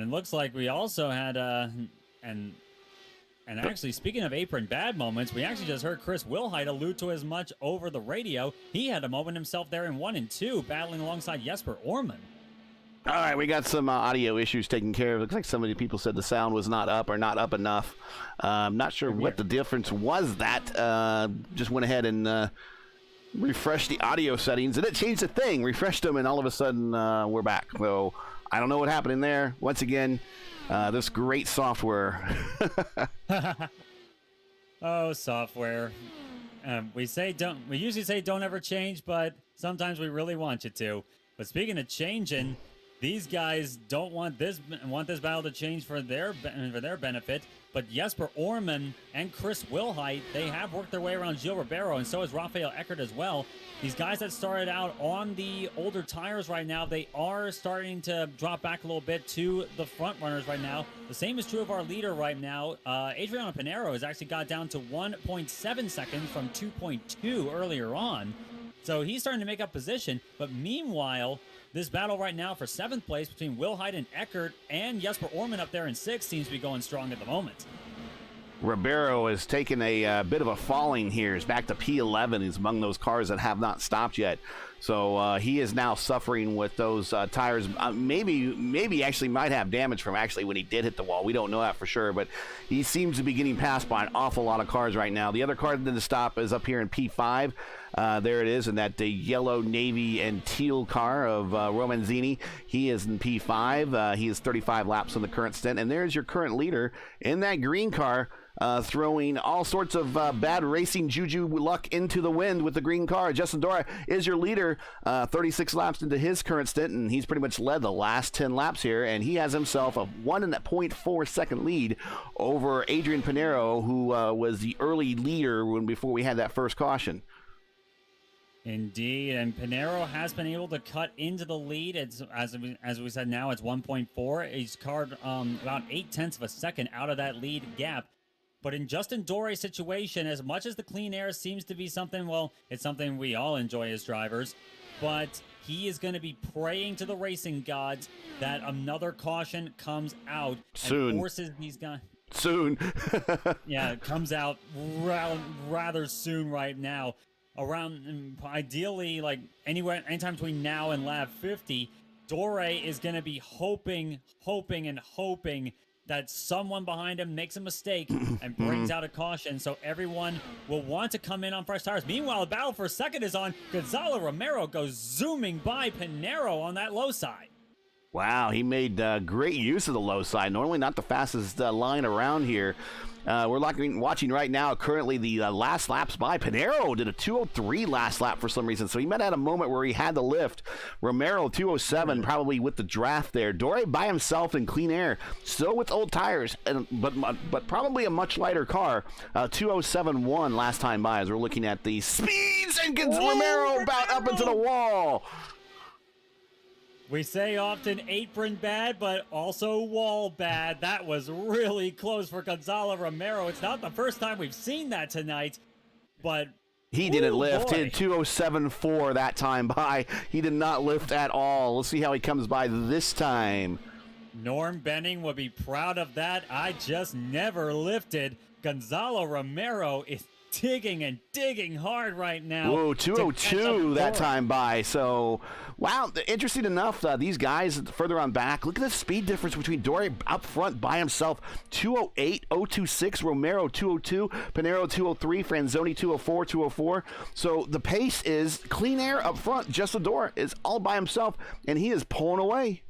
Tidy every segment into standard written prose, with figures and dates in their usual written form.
it looks like we also had and actually, speaking of apron bad moments, we actually just heard Chris Wilhite allude to as much over the radio. He had a moment himself there in 1 and 2, battling alongside Jesper Orman. All right, we got some audio issues taken care of. Looks like some of the people said the sound was not up or not up enough. I'm not sure what the difference was. That just went ahead and refreshed the audio settings, and it changed the thing. Refreshed them, and all of a sudden we're back. So I don't know what happened in there. Once again, this great software. Oh, software. We usually say don't ever change, but sometimes we really want you to. But speaking of changing, these guys don't want this battle to change for their benefit. But Jesper Orman and Chris Wilhite, they have worked their way around Gil Ribeiro, and so has Rafael Eckert as well. These guys that started out on the older tires right now, they are starting to drop back a little bit to the front runners right now. The same is true of our leader right now. Adriano Pinheiro has actually got down to 1.7 seconds from 2.2 earlier on. So he's starting to make up position. But meanwhile, this battle right now for 7th place between Wilhite and Eckert and Jesper Orman up there in 6th seems to be going strong at the moment. Ribeiro has taken a bit of a falling here. He's back to P11. He's among those cars that have not stopped yet. So he is now suffering with those tires. Maybe actually might have damage from actually when he did hit the wall. We don't know that for sure, but he seems to be getting passed by an awful lot of cars right now. The other car that didn't stop is up here in P5. There it is, in that the yellow, navy, and teal car of Romanzini. He is in P5. He is 35 laps on the current stint. And there's your current leader in that green car, throwing all sorts of bad racing juju luck into the wind with the green car. Justin Dora is your leader, 36 laps into his current stint, and he's pretty much led the last 10 laps here, and he has himself a 1.4 second lead over Adrian Pinheiro, who was the early leader before we had that first caution. Indeed, and Pinheiro has been able to cut into the lead. It's as we said, now it's 1.4. He's carved about 0.8 of a second out of that lead gap. But in Justin Dore's situation, as much as the clean air seems to be something, well, it's something we all enjoy as drivers, but he is going to be praying to the racing gods that another caution comes out soon. And forces these guys. Soon. Yeah, it comes out rather soon right now. Around, ideally, like anytime between now and lap 50, Dore is going to be hoping that someone behind him makes a mistake and brings out a caution, so everyone will want to come in on fresh tires. Meanwhile, the battle for second is on. Gonzalo Romero goes zooming by Pinheiro on that low side. Wow, he made great use of the low side. Normally not the fastest line around here. We're watching right now currently the last laps by. Pinheiro did a 2:03 last lap for some reason, so he might have had a moment where he had the lift. Romero 2:07 probably with the draft there. Dore by himself in clean air, still with old tires, but probably a much lighter car. 2:07.1 last time by, as we're looking at the speeds, and gets Romero about up into the wall. We say often apron bad, but also wall bad. That was really close for Gonzalo Romero. It's not the first time we've seen that tonight, but he didn't lift. Boy. He had 2:07.4 that time by. He did not lift at all. Let's see how he comes by this time. Norm Benning would be proud of that. I just never lifted. Gonzalo Romero is digging hard right now. Whoa, 2:02 that time by. So, wow, interesting enough, these guys further on back, look at the speed difference between Dore up front by himself. 2:08, 0.26, Romero 2:02, Pinheiro 2:03, Franzoni 2:04, 2:04. So the pace is clean air up front. Justin Dore is all by himself, and he is pulling away.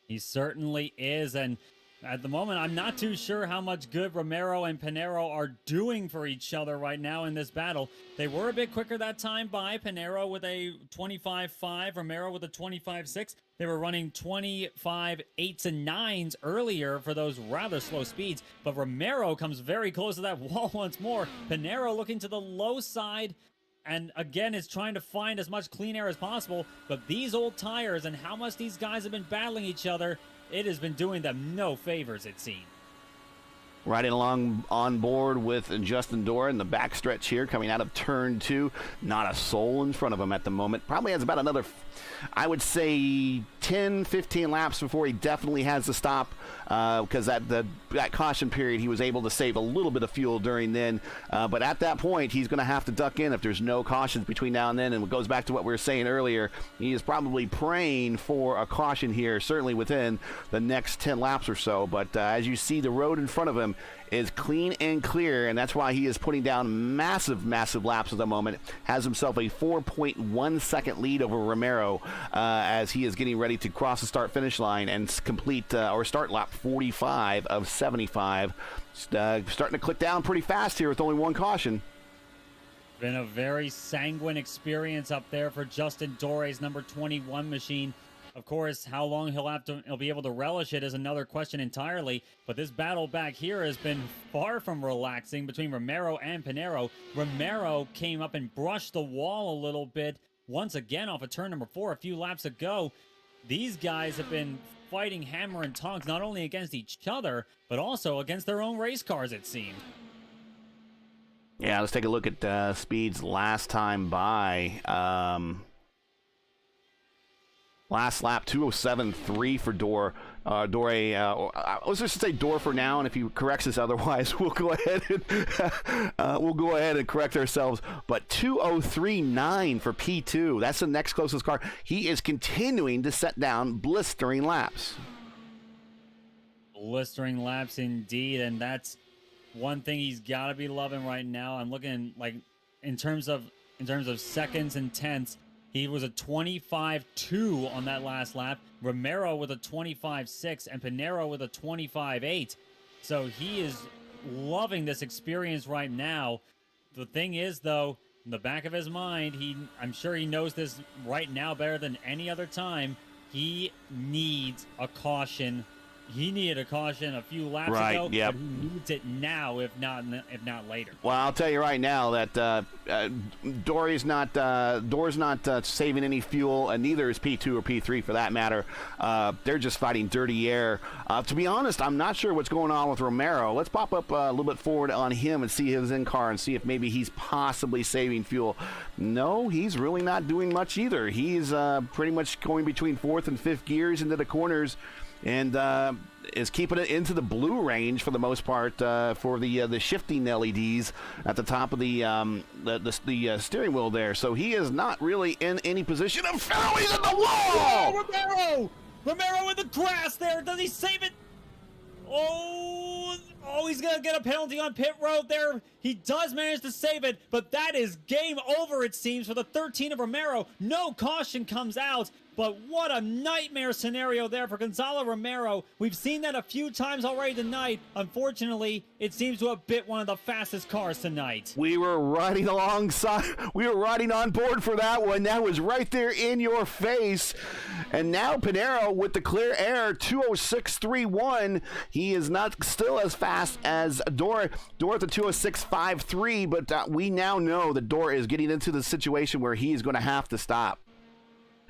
He certainly is, and at the moment, I'm not too sure how much good Romero and Pinheiro are doing for each other right now in this battle. They were a bit quicker that time by. Pinheiro with a 25.5, Romero with a 25.6. They were running 25.8s and 9s earlier for those rather slow speeds, but Romero comes very close to that wall once more. Pinheiro looking to the low side, and again is trying to find as much clean air as possible, but these old tires and how much these guys have been battling each other, it has been doing them no favors, it seems. Riding along on board with Justin Dora in the backstretch here, coming out of turn 2. Not a soul in front of him at the moment. Probably has about another, I would say, 10, 15 laps before he definitely has to stop, because that caution period, he was able to save a little bit of fuel during then. But at that point, he's going to have to duck in if there's no cautions between now and then. And it goes back to what we were saying earlier. He is probably praying for a caution here, certainly within the next 10 laps or so. But as you see, the road in front of him is clean and clear, and that's why he is putting down massive laps at the moment. Has himself a 4.1 second lead over Romero as he is getting ready to cross the start-finish line and complete or start lap 45 of 75. Starting to click down pretty fast here with only one caution. Been a very sanguine experience up there for Justin Dore's number 21 machine. Of course, how long he'll be able to relish it is another question entirely, but this battle back here has been far from relaxing between Romero and Pinero. Romero came up and brushed the wall a little bit once again off of turn number 4 a few laps ago. These guys have been fighting hammer and tongs, not only against each other, but also against their own race cars, it seemed. Yeah, let's take a look at speeds last time by. Last lap, 2:07.3 for Dore. I was just to say Dore for now, and if he corrects us otherwise, we'll go ahead and correct ourselves. But 2:03.9 for P2. That's the next closest car. He is continuing to set down blistering laps. Blistering laps indeed, and that's one thing he's got to be loving right now. I'm looking like in terms of seconds and tenths. He was a 25.2 on that last lap. Romero with a 25.6 and Pinero with a 25.8. So he is loving this experience right now. The thing is, though, in the back of his mind, I'm sure he knows this right now better than any other time. He needs a caution. He needed a caution a few laps ago, yep. But he needs it now, if not later. Well, I'll tell you right now that Dore's not saving any fuel, and neither is P2 or P3 for that matter. They're just fighting dirty air. To be honest, I'm not sure what's going on with Romero. Let's pop up a little bit forward on him and see his in-car and see if maybe he's possibly saving fuel. No, he's really not doing much either. He's pretty much going between 4th and 5th gears into the corners, and is keeping it into the blue range for the most part for the shifting LEDs at the top of the steering wheel there. So he is not really in any position of he's in the wall. Oh, Romero in the grass there. Does he save it? Oh, he's going to get a penalty on pit road there. He does manage to save it, but that is game over, it seems, for the 13 of Romero. No caution comes out, but what a nightmare scenario there for Gonzalo Romero. We've seen that a few times already tonight. Unfortunately, it seems to have bit one of the fastest cars tonight. We were riding on board for that one. That was right there in your face. And now Pinero with the clear air, 2:06.31. He is not still as fast as Dore. Dore at the 2:06.53, but we now know that Dore is getting into the situation where he is going to have to stop.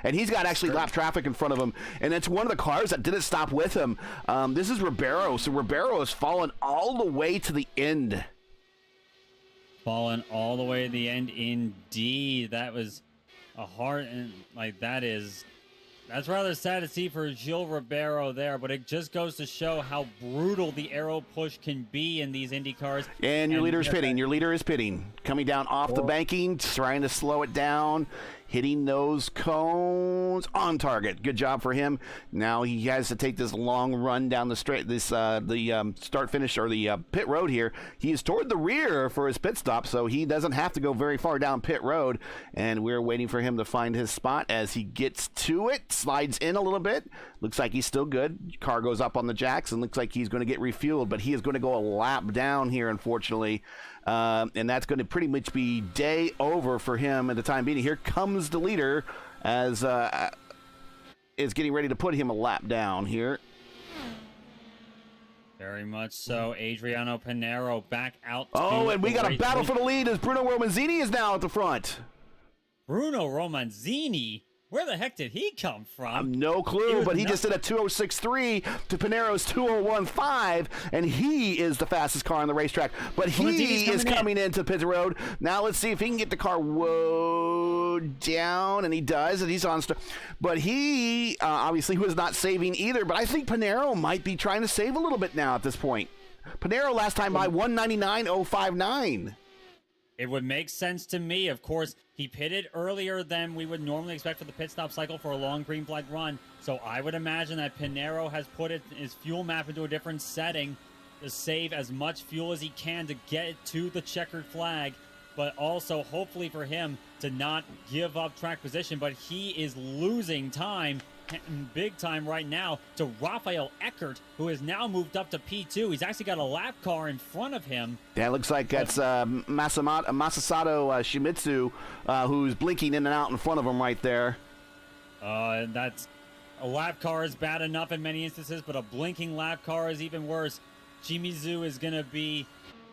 And he's got actually lap traffic in front of him, and it's one of the cars that didn't stop with him. This is Ribeiro, so Ribeiro has fallen all the way to the end. Fallen all the way to the end, indeed. That was a hard, and like that's rather sad to see for Gil Ribeiro there, but it just goes to show how brutal the aero push can be in these Indy cars. And your leader is pitting. Your leader is pitting. Coming down off the banking, trying to slow it down. Hitting those cones on target. Good job for him. Now he has to take this long run down the straight, the start finish or the pit road here. He is toward the rear for his pit stop, so he doesn't have to go very far down pit road. And we're waiting for him to find his spot as he gets to it, slides in a little bit. Looks like he's still good. Car goes up on the jacks and looks like he's going to get refueled, but he is going to go a lap down here, unfortunately. And that's going to pretty much be day over for him at the time being. Here comes the leader as is getting ready to put him a lap down here. Very much so. Adriano Pinero back out. And we got a battle for the lead as Bruno Romanzini is now at the front. Bruno Romanzini Where the heck did he come from? No clue, but he just did a 206.3 to Pinero's 201.5, and he is the fastest car on the racetrack. But he is coming into pit road. Now let's see if he can get the car down, and he does, and he's on. But he obviously was not saving either, but I think Pinero might be trying to save a little bit now at this point. Pinero last time by 199.059. It would make sense to me. Of course, he pitted earlier than we would normally expect for the pit stop cycle for a long green flag run. So I would imagine that Pinero has put his fuel map into a different setting to save as much fuel as he can to get to the checkered flag, but also hopefully for him to not give up track position. But he is losing time, big time right now, to Rafael Eckert, who has now moved up to P2. He's actually got a lap car in front of him. Yeah, it looks like that's Masasato Shimizu, who's blinking in and out in front of him right there. That's a lap car is bad enough in many instances, but a blinking lap car is even worse. Shimizu is going to be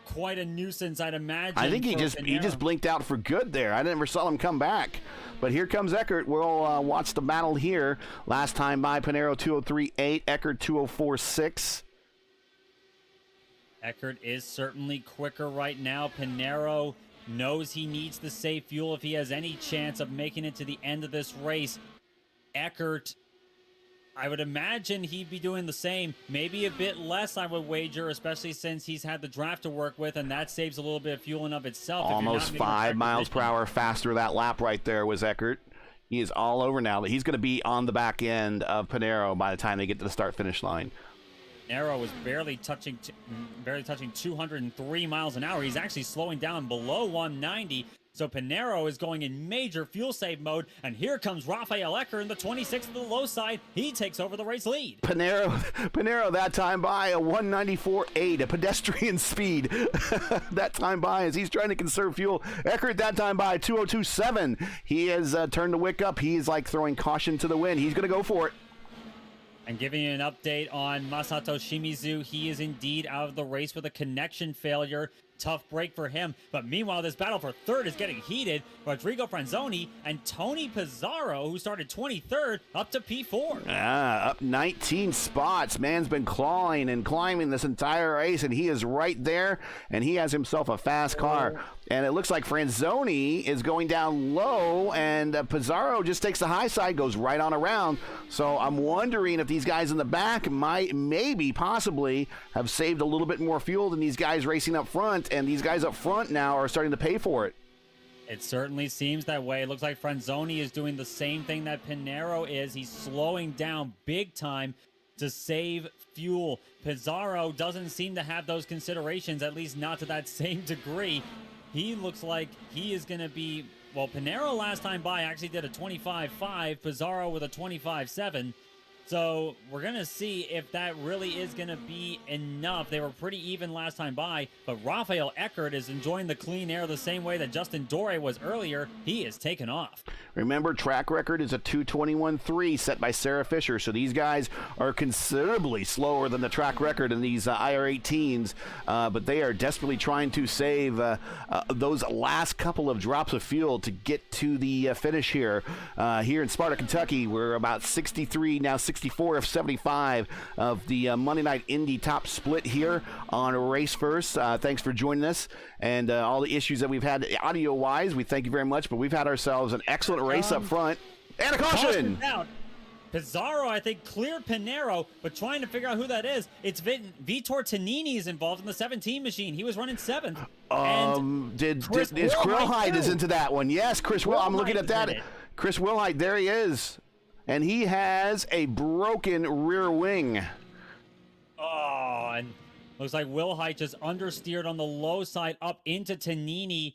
quite a nuisance, I'd imagine. I think he just blinked out for good there. I never saw him come back. But here comes Eckert. We'll watch the battle here. Last time by Pinero 203.8, Eckert 204.6. Eckert is certainly quicker right now. Pinero knows he needs to save fuel if he has any chance of making it to the end of this race. Eckert, I would imagine he'd be doing the same, maybe a bit less, I would wager, especially since he's had the draft to work with, and that saves a little bit of fuel in of itself. Almost 5 miles per hour faster that lap right there was Eckert. He is all over now. He's going to be on the back end of Pinero by the time they get to the start-finish line. Pinero was barely touching 203 miles an hour. He's actually slowing down below 190. So Pinero is going in major fuel save mode, and here comes Rafael Eckert in the 26th of the low side. He takes over the race lead. Pinero that time by a 194.8, a pedestrian speed that time by as he's trying to conserve fuel. Eckert that time by 202.7. He has turned the wick up. He is like throwing caution to the wind. He's going to go for it. And giving you an update on Masato Shimizu, he is indeed out of the race with a connection failure. Tough break for him. But meanwhile, this battle for third is getting heated. Rodrigo Franzoni and Tony Pizarro, who started 23rd, up to P4. Up 19 spots. Man's been clawing and climbing this entire race, and he is right there, and he has himself a fast car. And it looks like Franzoni is going down low, and Pizarro just takes the high side, goes right on around. So I'm wondering if these guys in the back might, maybe, possibly, have saved a little bit more fuel than these guys racing up front, and these guys up front now are starting to pay for it. It certainly seems that way. It looks like Franzoni is doing the same thing that Pinero is. He's slowing down big time to save fuel. Pizarro doesn't seem to have those considerations, at least not to that same degree. He looks like he is going to be, well, Pinero last time by actually did a 25.5, Pizarro with a 25.7. So we're going to see if that really is going to be enough. They were pretty even last time by, but Rafael Eckert is enjoying the clean air the same way that Justin Dore was earlier. He is taken off. Remember, track record is a 221.3 set by Sarah Fisher, so these guys are considerably slower than the track record in these IR18s, but they are desperately trying to save those last couple of drops of fuel to get to the finish here. Here in Sparta, Kentucky, we're about 63, now 64 of 75 of the Monday Night Indy top split here on Race First. Thanks for joining us, and all the issues that we've had audio-wise, we thank you very much, but we've had ourselves an excellent race up front. And a caution! Pizarro, I think, cleared Pinero, but trying to figure out who that is. It's Vitor Tonini is involved in the 17 machine. He was running 7th. Is Krillheit is into that one? Yes, Chris Will. I'm looking at that. Chris Wilhite, there he is. And he has a broken rear wing. Oh, and looks like Wilhite just understeered on the low side up into Tonini.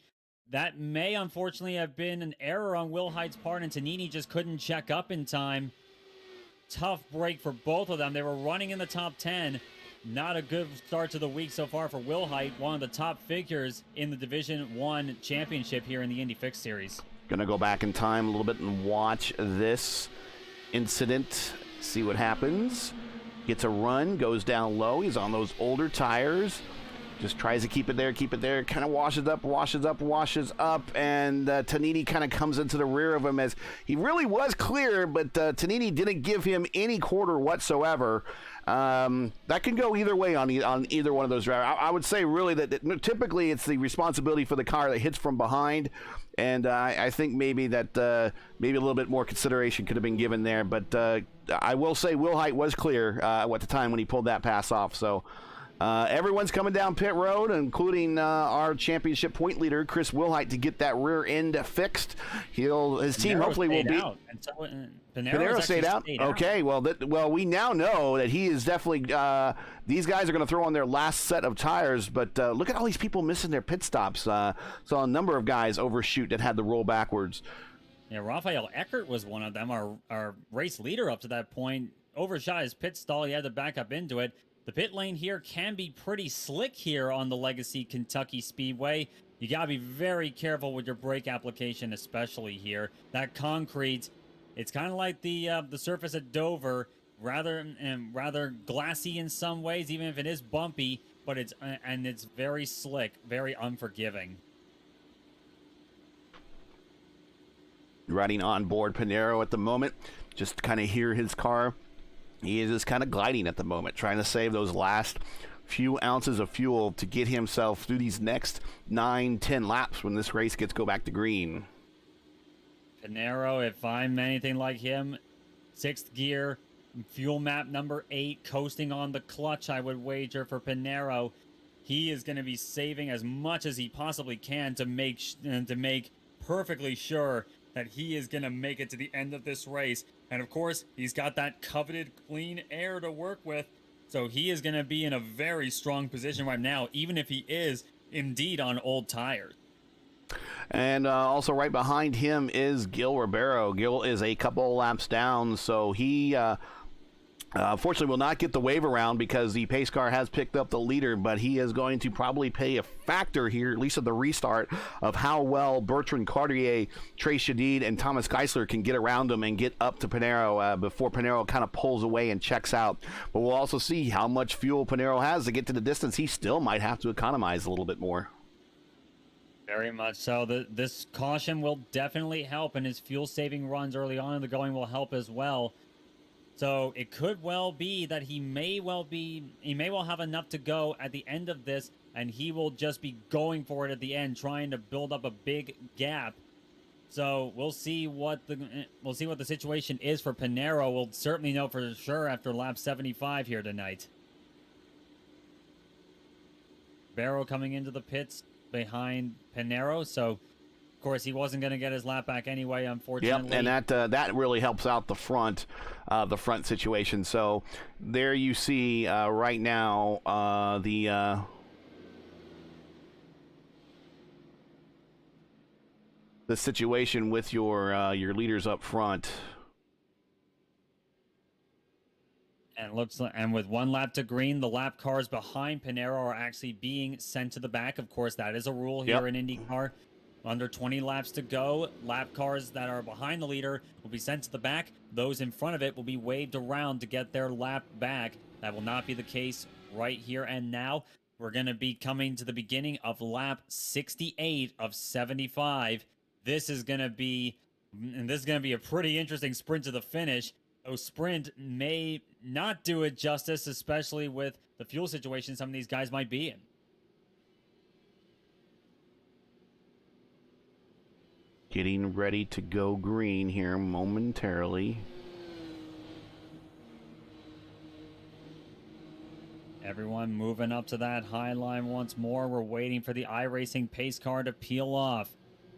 That may unfortunately have been an error on Wilhite's part, and Tonini just couldn't check up in time. Tough break for both of them. They were running in the top 10. Not a good start to the week so far for Wilhite, one of the top figures in the Division 1 championship here in the Indy Fix Series. Gonna go back in time a little bit and watch this incident, see what happens. Gets a run, goes down low. He's on those older tires. Just tries to keep it there, kind of washes up, and Tonini kind of comes into the rear of him as he really was clear, but Tonini didn't give him any quarter whatsoever. That can go either way on either one of those drivers. I would say really that typically it's the responsibility for the car that hits from behind, and I think maybe that maybe a little bit more consideration could have been given there, but I will say Wilhite was clear at the time when he pulled that pass off, so... everyone's coming down pit road, including our championship point leader, Chris Wilhite, to get that rear end fixed. His team hopefully will be... Pinero stayed out? Okay, well, we now know that he is definitely... these guys are going to throw on their last set of tires, but look at all these people missing their pit stops. Saw a number of guys overshoot that had to roll backwards. Yeah, Rafael Eckert was one of them, our race leader up to that point. Overshot his pit stall. He had to back up into it. The pit lane here can be pretty slick here on the Legacy Kentucky Speedway. You got to be very careful with your brake application, especially here. That concrete, it's kind of like the surface at Dover, rather glassy in some ways, even if it is bumpy, but it's very slick, very unforgiving. Riding on board Pinero at the moment, just kind of hear his car. He is just kind of gliding at the moment, trying to save those last few ounces of fuel to get himself through these next 9-10 laps when this race go back to green. Pinero, if I'm anything like him, 6th gear, fuel map number 8, coasting on the clutch, I would wager for Pinero. He is going to be saving as much as he possibly can to make perfectly sure that he is going to make it to the end of this race. And of course, he's got that coveted clean air to work with. So he is going to be in a very strong position right now, even if he is indeed on old tires. And also right behind him is Gil Ribeiro. Gil is a couple of laps down, so he... unfortunately, will not get the wave around because the pace car has picked up the leader, but he is going to probably pay a factor here, at least at the restart, of how well Bertrand Cartier, Trey Shadid, and Thomas Geisler can get around him and get up to Pinero before Pinero kind of pulls away and checks out. But we'll also see how much fuel Pinero has to get to the distance. He still might have to economize a little bit more. Very much so. This caution will definitely help, and his fuel-saving runs early on in the going will help as well. So it could well be that he may well have enough to go at the end of this, and he will just be going for it at the end, trying to build up a big gap. So we'll see what the situation is for Pinero. We'll certainly know for sure after lap 75 here tonight. Barrow coming into the pits behind Pinero, so of course he wasn't going to get his lap back anyway, unfortunately. Yep, and that really helps out the front situation. So there you see right now the situation with your leaders up front. And with 1 lap to green, the lap cars behind Pinero are actually being sent to the back. Of course, that is a rule here in IndyCar. Under 20 laps to go, lap cars that are behind the leader will be sent to the back. Those in front of it will be waved around to get their lap back. That will not be the case right here and now. We're going to be coming to the beginning of lap 68 of 75. This is going to be a pretty interesting sprint to the finish. A sprint may not do it justice, especially with the fuel situation some of these guys might be in. Getting ready to go green here momentarily. Everyone moving up to that high line once more. We're waiting for the iRacing pace car to peel off.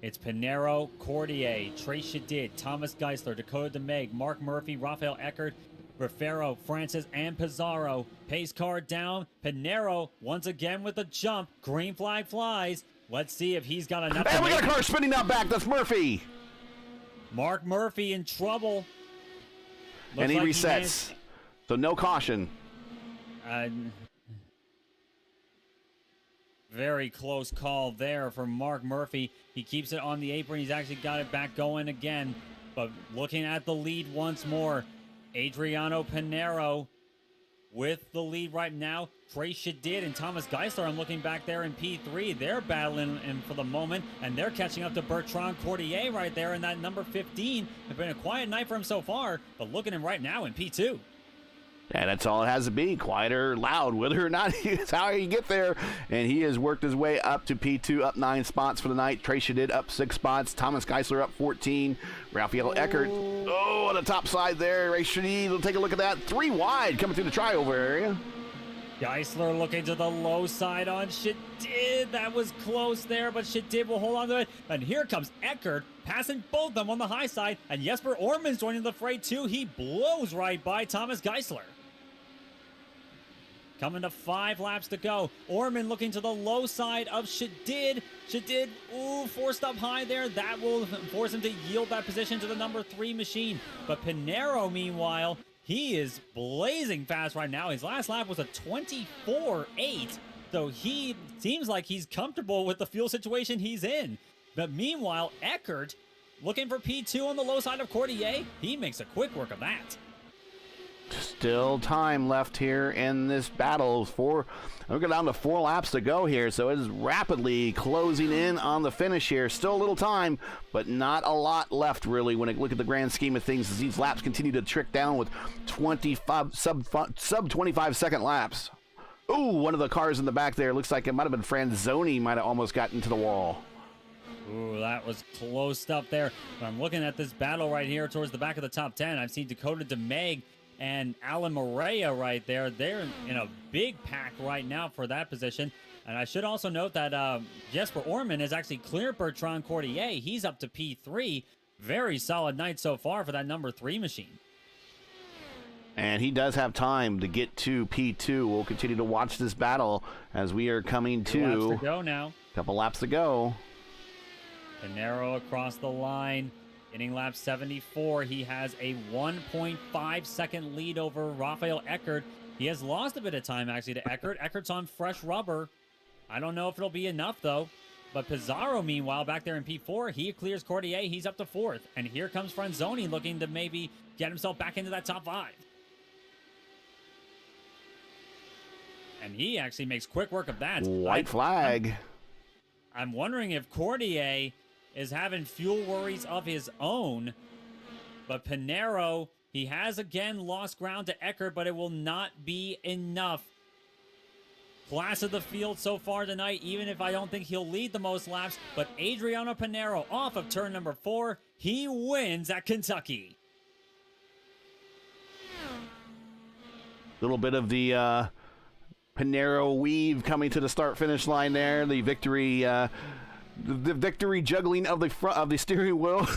It's Pinero, Cordier, Trey Shadid, Thomas Geisler, Dakota DeMeg, Mark Murphy, Rafael Eckert, Rafero, Francis, and Pizarro. Pace car down. Pinero once again with a jump. Green flag flies. Let's see if he's got enough. And we got a car spinning out back. That's Murphy. Mark Murphy in trouble. And he resets. So no caution. Very close call there for Mark Murphy. He keeps it on the apron. He's actually got it back going again. But looking at the lead once more, Adriano Pinero with the lead right now. Trey Shadid and Thomas Geisler, I'm looking back there in P3. They're battling in for the moment, and they're catching up to Bertrand Cordier right there in that number 15. It's been a quiet night for him so far, but look at him right now in P2. And that's all it has to be, quiet or loud, whether or not it's how you get there. And he has worked his way up to P2, up 9 spots for the night. Trey Shadid up 6 spots. Thomas Geisler up 14. Raphael Eckert, on the top side there. Ray Shadid, we'll take a look at that. 3 wide coming through the triover area. Geisler looking to the low side on Shadid. That was close there, but Shadid will hold on to it. And here comes Eckert, passing both of them on the high side. And Jesper Orman's joining the fray too. He blows right by Thomas Geisler. Coming to 5 laps to go. Orman looking to the low side of Shadid. Shadid, forced up high there. That will force him to yield that position to the number 3 machine. But Pinero, meanwhile, he is blazing fast right now. His last lap was a 24.8. So he seems like he's comfortable with the fuel situation he's in. But meanwhile, Eckert, looking for P2 on the low side of Cordier. He makes a quick work of that. Still time left here in this battle. We're down to 4 laps to go here, so it is rapidly closing in on the finish here. Still a little time, but not a lot left really when I look at the grand scheme of things as these laps continue to trick down with 25 sub 25 second laps. Ooh, one of the cars in the back there looks like it might have been Franzoni, might have almost gotten into the wall. Ooh, that was close up there. I'm looking at this battle right here towards the back of the top 10. I've seen Dakota DeMeg and Alan Morea right there. They're in a big pack right now for that position. And I should also note that Jesper Orman has actually cleared Bertrand Cordier. He's up to P3. Very solid night so far for that number 3 machine. And he does have time to get to P2. We'll continue to watch this battle as we are coming to... 2 laps to go now. Couple laps to go. Pinero across the line. Getting lap 74, he has a 1.5 second lead over Raphael Eckert. He has lost a bit of time, actually, to Eckert. Eckert's on fresh rubber. I don't know if it'll be enough, though. But Pizarro, meanwhile, back there in P4, he clears Cordier. He's up to 4th. And here comes Franzoni looking to maybe get himself back into that top 5. And he actually makes quick work of that. White flag. I'm wondering if Cordier is having fuel worries of his own. But Pinero, he has again lost ground to Eckert, but it will not be enough. Class of the field so far tonight, even if I don't think he'll lead the most laps. But Adriano Pinero off of turn number 4. He wins at Kentucky. Little bit of the Pinero weave coming to the start-finish line there. The victory juggling of the front of the steering wheel.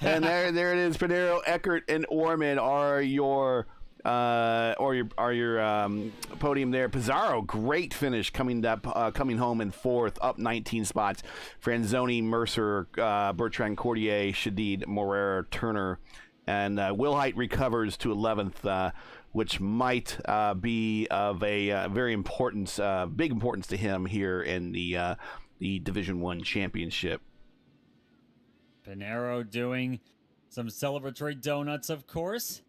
And there it is. Pinero, Eckert, and Orman are your podium there. Pizarro, great finish coming home in 4th, up 19 spots. Franzoni, Mercer, Bertrand Cordier, Shadid, Morera, Turner, and Wilhite recovers to 11th, which might be of a very important, big importance to him here in the Division I championship. Pinero doing some celebratory donuts, of course.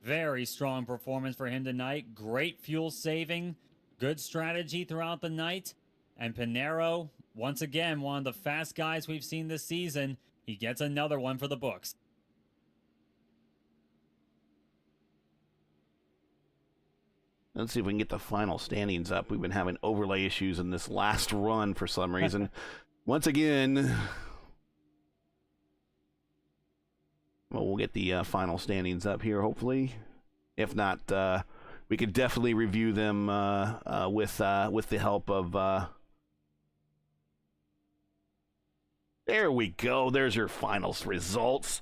Very strong performance for him tonight. Great fuel saving. Good strategy throughout the night. And Pinero, once again, one of the fast guys we've seen this season. He gets another one for the books. Let's see if we can get the final standings up. We've been having overlay issues in this last run for some reason. Once again, well, we'll get the final standings up here, hopefully. If not, we could definitely review them with the help of... There we go. There's your finals results.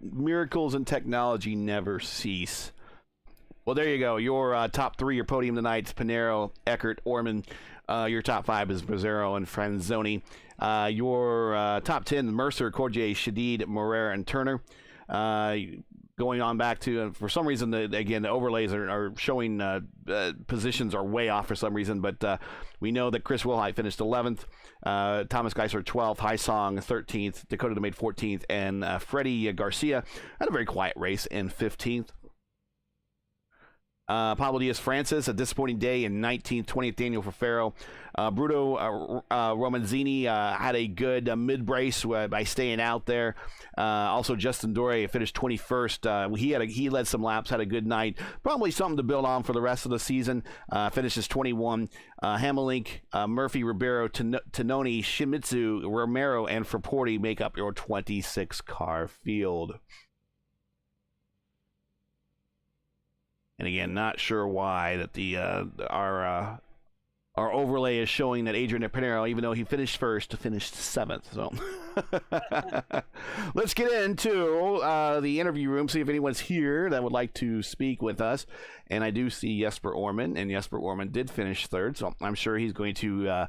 Miracles in technology never cease. Well, there you go. Your top 3, your podium tonight is Pinero, Eckert, Orman. Your top 5 is Pizarro and Franzoni. Your top 10, Mercer, Cordier, Shadid, Morera, and Turner. Going on back to, for some reason, the overlays are showing positions are way off for some reason, but we know that Chris Wilhite finished 11th, Thomas Geisler 12th, Haisong 13th, Dakota DeMade 14th, and Freddie Garcia had a very quiet race in 15th. Pablo Diaz-Francis, a disappointing day in 19th, 20th. Daniel Fafaro. Bruno Romanzini had a good mid-brace by staying out there. Also, Justin Dore finished 21st. He led some laps, had a good night. Probably something to build on for the rest of the season. Finishes 21. Hamelink, Murphy, Ribeiro, Tononi, Shimizu, Romero, and Fraporti make up your 26-car field. And again, not sure why that our overlay is showing that Adrian Pinero, even though he finished first, finished 7th. So let's get into the interview room, see if anyone's here that would like to speak with us. And I do see Jesper Orman, and Jesper Orman did finish 3rd, so I'm sure he's going to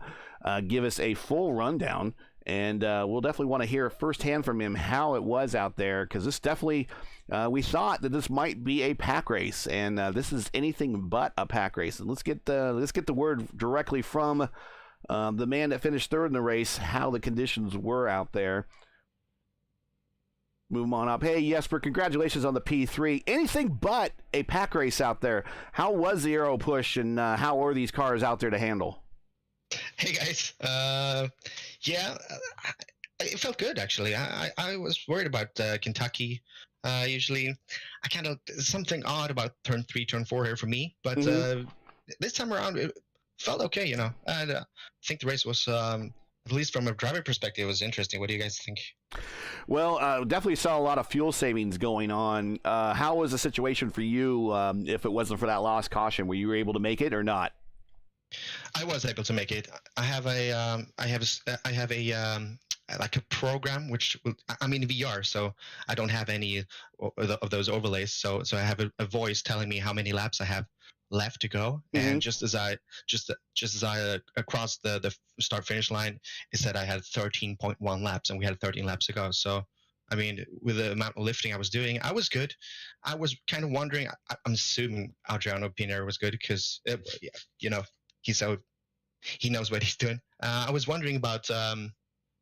give us a full rundown. And we'll definitely want to hear firsthand from him how it was out there, because this definitely, we thought that this might be a pack race, and this is anything but a pack race. And let's get the word directly from the man that finished 3rd in the race, how the conditions were out there. Move on up. Hey, Jesper, congratulations on the P3. Anything but a pack race out there. How was the aero push, and how are these cars out there to handle? Hey guys, yeah, it felt good actually. I was worried about Kentucky. Usually, I kind of something odd about turn 3, turn 4 here for me, but this time around it felt okay. You know, and I think the race was, at least from a driver perspective, it was interesting. What do you guys think? Well, definitely saw a lot of fuel savings going on. How was the situation for you? If it wasn't for that lost caution, were you able to make it or not? I was able to make it. I have a like a program which I'm in VR, so I don't have any of those overlays. So I have a voice telling me how many laps I have left to go. And just as I crossed the start finish line, it said I had 13.1 laps, and we had 13 laps to go. So I mean, with the amount of lifting I was doing, I was good. I was kind of wondering. I'm assuming Adriano Pinero was good because you know. He knows what he's doing. I was wondering about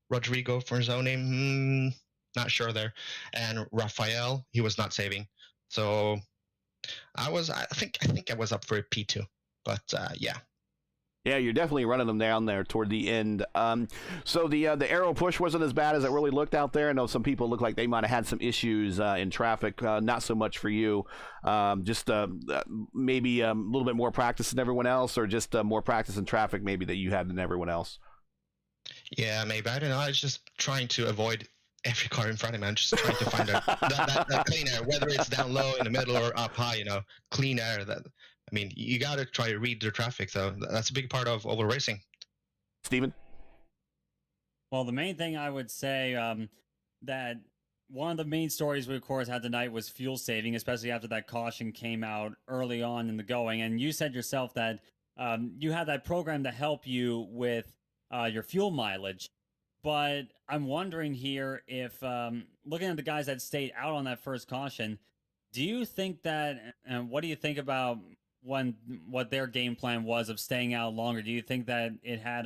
Rodrigo Forzone, not sure there, and Rafael. He was not saving, so I think I was up for a P2, but yeah. Yeah, you're definitely running them down there toward the end. So the aero push wasn't as bad as it really looked out there. I know some people look like they might have had some issues in traffic. Not so much for you. Just maybe a little bit more practice than everyone else, or just more practice in traffic maybe that you had than everyone else. Yeah, maybe. I don't know. I was just trying to avoid every car in front of me. I'm just trying to find that clean air, whether it's down low, in the middle, or up high. You know, clean air. I mean, you got to try to read the traffic, though. That's a big part of oval racing. Steven? Well, the main thing I would say that one of the main stories we, of course, had tonight was fuel saving, especially after that caution came out early on in the going. And you said yourself that you had that program to help you with your fuel mileage. But I'm wondering here if, looking at the guys that stayed out on that first caution, do you think that, and what do you think about what their game plan was of staying out longer? Do you think that it had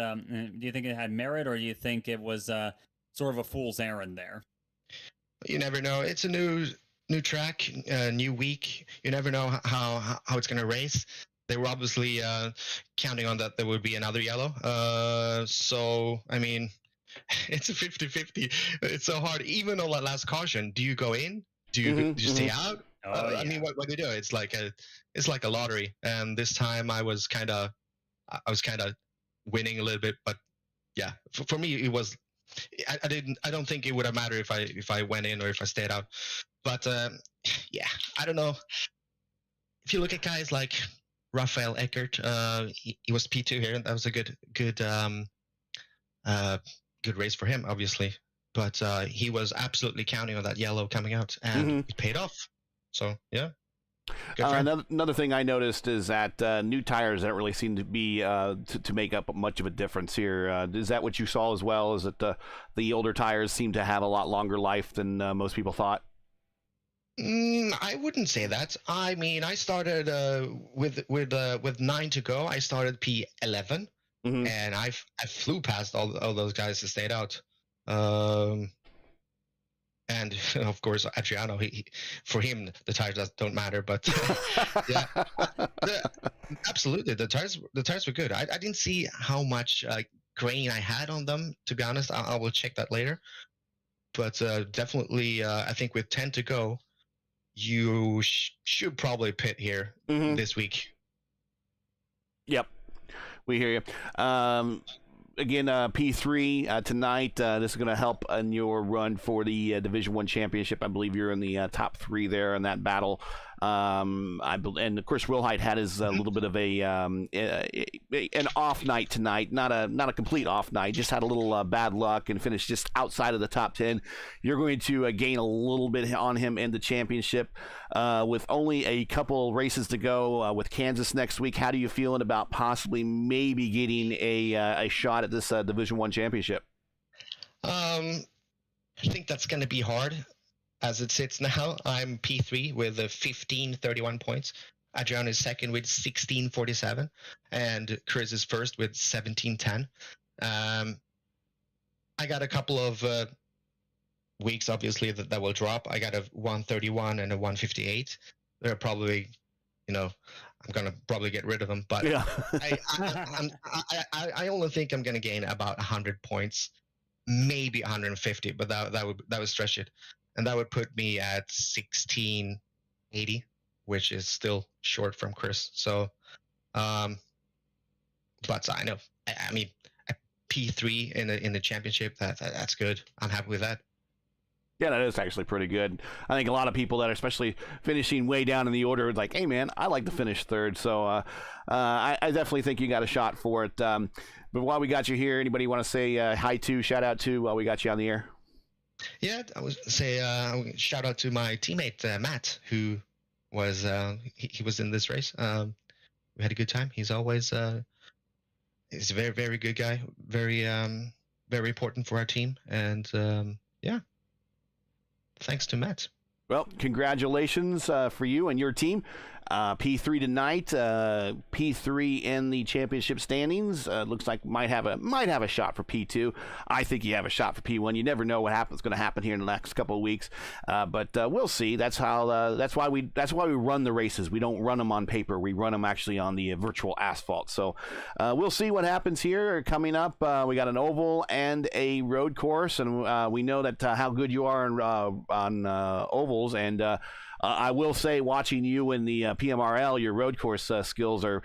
merit, or do you think it was sort of a fool's errand there? You never know. It's a new track, new week. You never know how it's going to race. They were obviously counting on that there would be another yellow. So, I mean, it's a 50-50. It's so hard. Even on that last caution, do you go in? Do you stay out? Oh, yeah. I mean, what do you do? It's like a lottery. And this time I was kind of winning a little bit, but yeah, for me it was. I don't think it would have mattered if I went in or if I stayed out. But yeah, I don't know. If you look at guys like Rafael Eckert, he was P2 here, and that was a good race for him, obviously. But he was absolutely counting on that yellow coming out, and it paid off. So, yeah. Another thing I noticed is that new tires don't really seem to be to make up much of a difference here. Is that what you saw as well? Is that the older tires seem to have a lot longer life than most people thought? I wouldn't say that. I mean, I started with 9 to go. I started P11, and I flew past all those guys that stayed out. And of course, Adriano, for him, the tires don't matter. But yeah, absolutely, the tires were good. I didn't see how much grain I had on them. To be honest, I will check that later. But definitely, I think with 10 to go, you should probably pit here this week. Yep, we hear you. Again, P3 tonight. This is going to help in your run for the Division One championship. I believe you're in the top 3 there in that battle. And of course, Wilhite had his little bit of an off night tonight. Not a complete off night. Just had a little bad luck and finished just outside of the top 10. You're going to gain a little bit on him in the championship with only a couple races to go with Kansas next week. How do you feeling about possibly maybe getting a shot at this Division One championship? I think that's going to be hard. As it sits now, I'm P3 with 1531 points. Adriano is second with 1647, and Chris is first with 1710. I got a couple of weeks, obviously, that will drop. I got a 131 and a 158. They're probably, I'm going to probably get rid of them. But yeah. I only think I'm going to gain about 100 points, maybe 150, but that would stretch it. And that would put me at 1680, which is still short from Chris. So, but I know. I mean, a P3 in the championship, that's good. I'm happy with that. Yeah, that is actually pretty good. I think a lot of people that are especially finishing way down in the order, like, hey, man, I like to finish third. So I definitely think you got a shot for it. But while we got you here, anybody want to say hi to, shout out to while we got you on the air? Yeah, I would say shout out to my teammate Matt, who was he was in this race. We had a good time. He's always he's a very, very good guy, very very important for our team, and yeah, thanks to Matt. Well, congratulations for you and your team. P3 tonight, P3 in the championship standings. Looks like might have a shot for P2. I think you have a shot for P1. You never know what's going to happen here in the next couple of weeks, but we'll see. That's why we run the races. We don't run them on paper. We run them actually on the virtual asphalt. So we'll see what happens here coming up. We got an oval and a road course, and we know that how good you are on ovals and. I will say, watching you in the PMRL, your road course skills are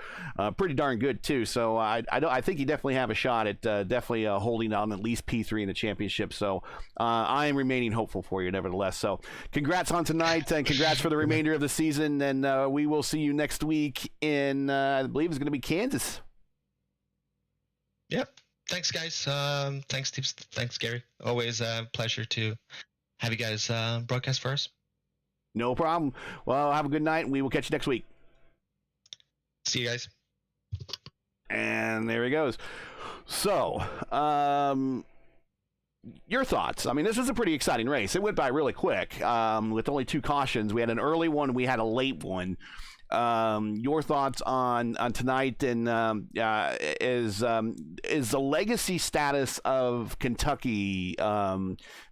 pretty darn good too. So I think you definitely have a shot at definitely holding on at least P3 in the championship. So I am remaining hopeful for you, nevertheless. So congrats on tonight, and congrats for the remainder of the season. And we will see you next week in I believe it's going to be Kansas. Yep. Thanks, guys. Thanks, Steve. Thanks, Gary. Always a pleasure to have you guys broadcast for us. No problem. Well, have a good night, and we will catch you next week. See you guys. And there he goes. So, your thoughts? I mean, this is a pretty exciting race. It went by really quick with only 2 cautions. We had an early one. We had a late one. Your thoughts on tonight, and is the legacy status of Kentucky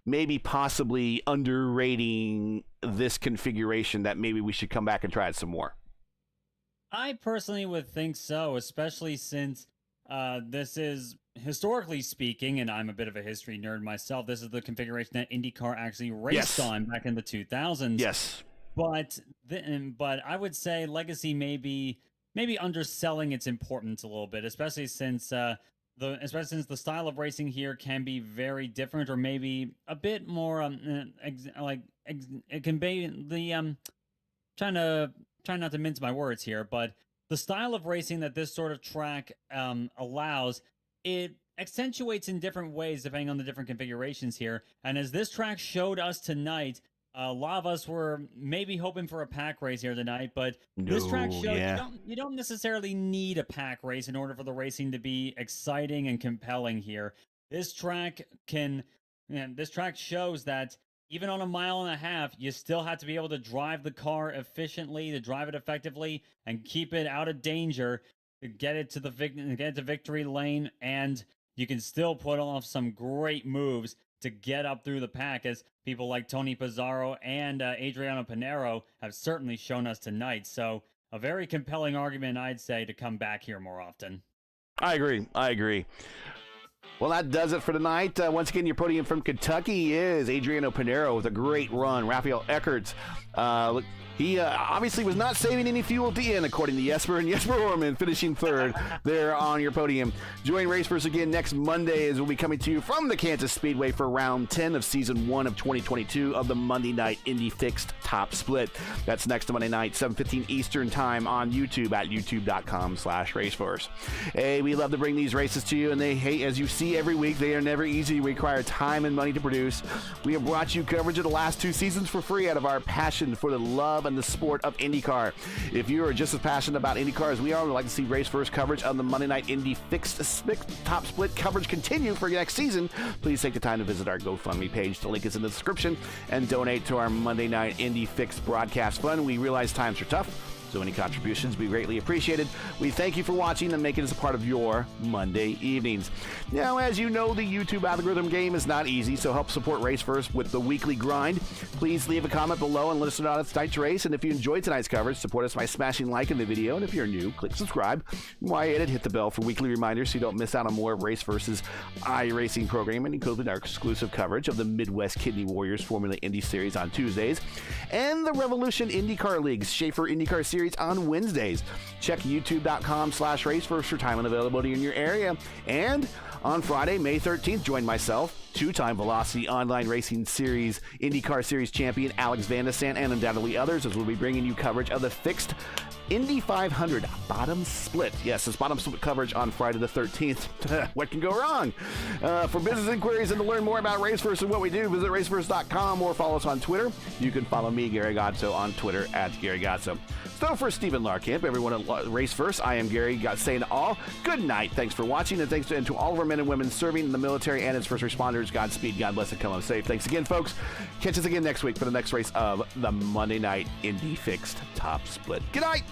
maybe possibly underrating this configuration, that maybe we should come back and try it some more? I personally would think so, especially since this is, historically speaking, and I'm a bit of a history nerd myself, this is the configuration that IndyCar actually raced on back in the 2000s. Yes. But I would say legacy may be underselling its importance a little bit, especially since the style of racing here can be very different, or maybe a bit more it can be the trying not to mince my words here, but the style of racing that this sort of track allows, it accentuates in different ways depending on the different configurations here. And as this track showed us tonight, a lot of us were maybe hoping for a pack race here tonight, but this track showed you don't necessarily need a pack race in order for the racing to be exciting and compelling here. This track shows that even on a mile and a half, you still have to be able to drive the car efficiently, to drive it effectively, and keep it out of danger to get it to victory lane, and you can still put off some great moves to get up through the pack, as people like Tony Pizarro and Adriano Pinero have certainly shown us tonight. So a very compelling argument, I'd say, to come back here more often. I agree. Well, that does it for tonight. Once again, your podium from Kentucky is Adriano Pinero with a great run. Rafael Eckertz, he obviously was not saving any fuel at the end, according to Jesper, and Jesper Orman finishing third there on your podium. Join Race First again next Monday, as we'll be coming to you from the Kansas Speedway for round 10 of season 1 of 2022 of the Monday Night Indy Fixed Top Split. That's next Monday night, 7:15 Eastern Time on YouTube at youtube.com/racefirst. Hey, we love to bring these races to you, and they, as you see every week, they are never easy, require time and money to produce. We have brought you coverage of the last 2 seasons for free out of our passion for the love and the sport of IndyCar. If you are just as passionate about IndyCar as we are and would like to see Race First coverage on the Monday Night Indy Fixed Top Split coverage continue for next season, please take the time to visit our GoFundMe page. The link is in the description, and donate to our Monday Night Indy Fixed Broadcast Fund. We realize times are tough, so any contributions be greatly appreciated. We thank you for watching and making us a part of your Monday evenings. Now, as you know, the YouTube algorithm game is not easy, so help support Race First with the weekly grind. Please leave a comment below and let us know how it's tonight's race. And if you enjoyed tonight's coverage, support us by smashing like in the video. And if you're new, click subscribe. While you're at it, hit the bell for weekly reminders so you don't miss out on more of Race First's iRacing programming, including our exclusive coverage of the Midwest Kidney Warriors Formula Indy Series on Tuesdays and the Revolution IndyCar League's Schaefer IndyCar Series on Wednesdays. Check youtube.com/racefirst for time and availability in your area. And on Friday, May 13th, join myself, 2-time Velocity Online Racing Series IndyCar Series champion Alex Van de Sant, and undoubtedly others, as we'll be bringing you coverage of the fixed Indy 500 bottom split. Yes, it's bottom split coverage on Friday the 13th. What can go wrong? For business inquiries and to learn more about Race First and what we do, visit racefirst.com or follow us on Twitter. You can follow me, Gary Gotso, on Twitter at Gary Gotso. So for Stephen Larkamp, everyone at Race First, I am Gary saying all good night. Thanks for watching, and thanks to all of our men and women serving in the military and its first responders. Godspeed, God bless, and come home safe. Thanks again, folks. Catch us again next week for the next race of the Monday Night Indy Fixed Top Split. Good night.